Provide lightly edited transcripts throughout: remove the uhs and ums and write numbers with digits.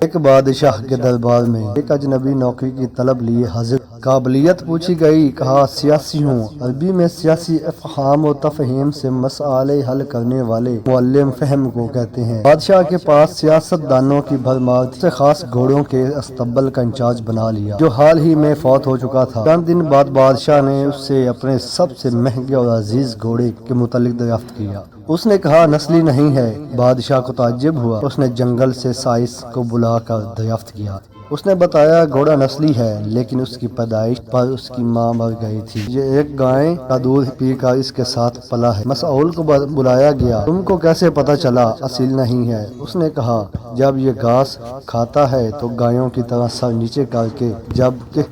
ایک بادشاہ کے دربار میں ایک اجنبی نوکری کی طلب لیے حاضر۔ قابلیت پوچھی گئی، کہا سیاسی ہوں۔ عربی میں سیاسی افہام و تفہیم سے مسائل حل کرنے والے معلم فہم کو کہتے ہیں۔ بادشاہ کے پاس سیاست دانوں کی بھرمار تھی۔ اسے خاص گھوڑوں کے استبل کا انچارج بنا لیا جو حال ہی میں فوت ہو چکا تھا۔ چند دن بعد بادشاہ نے اس سے اپنے سب سے مہنگے اور عزیز گھوڑے کے متعلق دریافت کیا۔ اس نے کہا نسلی نہیں ہے۔ بادشاہ کو تعجب ہوا۔ اس نے جنگل سے سائس کو بلا کر دریافت کیا۔ اس نے بتایا گھوڑا نسلی ہے لیکن اس کی پیدائش پر اس کی ماں مر گئی تھی۔ یہ ایک گائے کا دودھ پی کر اس کے ساتھ پلا ہے۔ مسعول کو بلایا گیا۔ تم کو کیسے پتا چلا اصیل نہیں ہے؟ اس نے کہا جب یہ گھاس کھاتا ہے تو گایوں کی طرح سر نیچے کر کے، جبکہ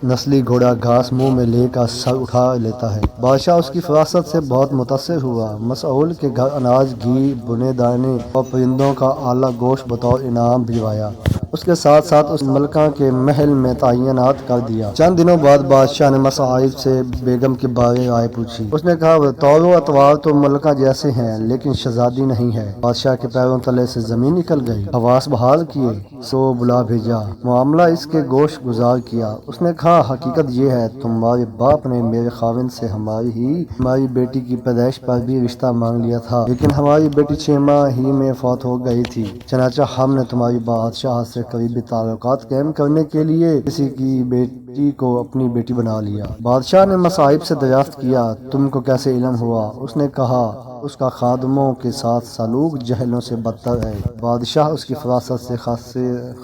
نسلی گھوڑا گھاس منہ میں لے کر سر اٹھا لیتا ہے۔ بادشاہ اس کی فراست سے بہت متاثر ہوا۔ مسعول کے گھر اناج، گھی، بنے دانے اور پرندوں کا اعلیٰ گوشت بطور انعام بھجوایا۔ اس کے ساتھ ساتھ اس ملکہ کے محل میں تعینات کر دیا۔ چند دنوں بعد بادشاہ نے مسعود سے بیگم کے بارے رائے پوچھی۔ اس نے کہا طور و اطوار تو ملکہ جیسے ہیں لیکن شہزادی نہیں ہے۔ بادشاہ کے پیروں تلے سے زمین نکل گئی۔ حواس بحال کیے، سو بلا بھیجا، معاملہ اس کے گوش گزار کیا۔ اس نے کہا حقیقت یہ ہے تمہارے باپ نے میرے خاوند سے ہماری بیٹی کی پیدائش پر بھی رشتہ مانگ لیا تھا لیکن ہماری بیٹی 6 ماہ ہی میں فوت ہو گئی تھی۔ چنانچہ ہم نے تمہاری بادشاہ سے قریبی تعلقات قائم کرنے کے لیے کسی کی بیٹی کو اپنی بیٹی بنا لیا۔ بادشاہ نے مصائب سے دریافت کیا تم کو کیسے علم ہوا؟ اس نے کہا اس کا خادموں کے ساتھ سلوک جہلوں سے بدتر ہے۔ بادشاہ اس کی فراست سے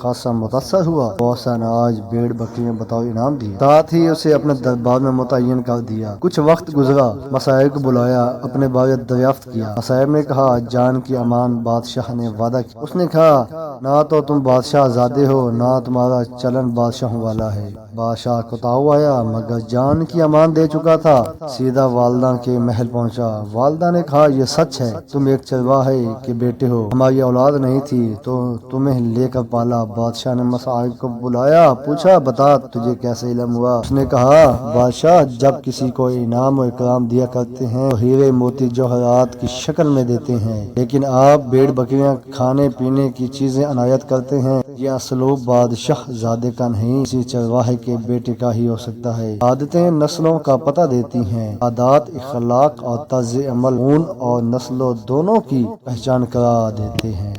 خاصا متاثر ہوا۔ بہت سا اناج، بھیڑ بکریاں بطور انعام دی، ساتھ ہی اسے اپنے دربار میں متعین کر دیا۔ کچھ وقت گزرا، مسائب کو بلایا، اپنے بارے دریافت کیا۔ مسائب نے کہا جان کی امان بادشاہ نے وعدہ کیا۔ اس نے کہا نہ تو تم بادشاہ زادے ہو نہ تمہارا چلن بادشاہوں والا ہے۔ بادشاہ کو تاؤ آیا مگر جان کی امان دے چکا تھا۔ سیدھا والدہ کے محل پہنچا۔ والدہ نے کہا یہ سچ ہے، تم ایک چرواہے کے بیٹے ہو، ہماری اولاد نہیں تھی تو تمہیں لے کر پالا۔ بادشاہ نے مسعود کو بلایا، پوچھا بتا تجھے کیسے علم ہوا؟ اس نے کہا بادشاہ جب کسی کو انعام و اکرام دیا کرتے ہیں تو ہیرے موتی جوہرات کی شکل میں دیتے ہیں، لیکن آپ بھیڑ بکریاں کھانے پینے کی چیزیں عنایت کرتے ہیں۔ یہ اسلوب بادشاہ زادے کا نہیں، کسی چرواہے کے بیٹے کا ہی ہو سکتا ہے۔ عادتیں نسلوں کا پتہ دیتی ہیں، عادات اخلاق اور طرز عمل خون اور نسلوں دونوں کی پہچان کرا دیتے ہیں۔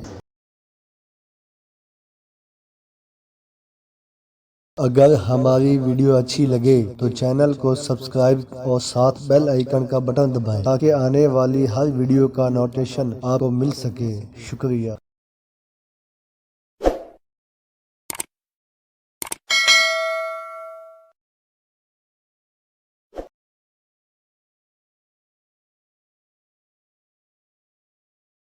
اگر ہماری ویڈیو اچھی لگے تو چینل کو سبسکرائب اور ساتھ بیل آئیکن کا بٹن دبائیں تاکہ آنے والی ہر ویڈیو کا نوٹیفیکیشن آپ کو مل سکے۔ شکریہ۔